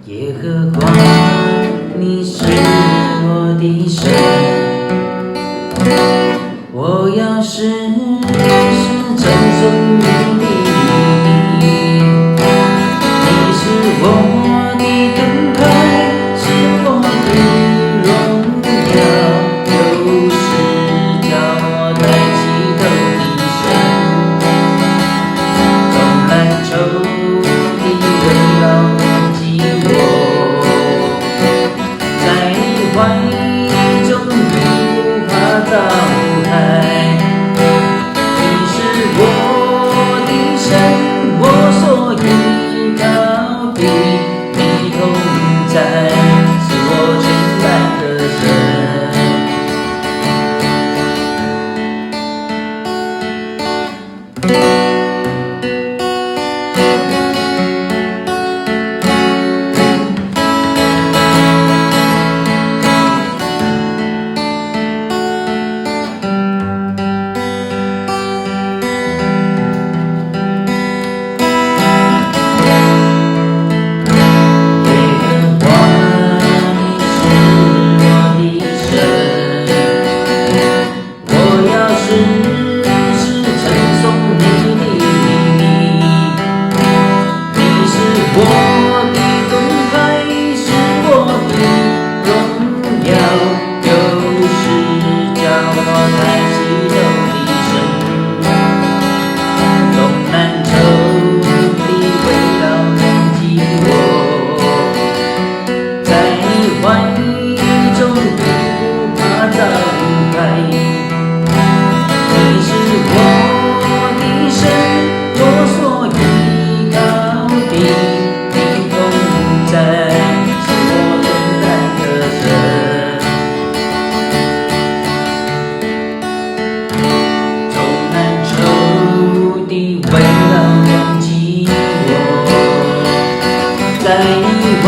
耶和华，你是我的神，我要时时称颂你的名。你是我的盾牌，是我的荣耀，就是叫我抬起头的神。纵然仇敌围绕攻击我，在怀中你不怕遭害。你是我的神，我所依靠的，你同在，是我全然的神。怀中你不怕遭害，你是我的神，我所依靠的，你同在，是我全然的神。纵然仇敌围绕攻击我，在你怀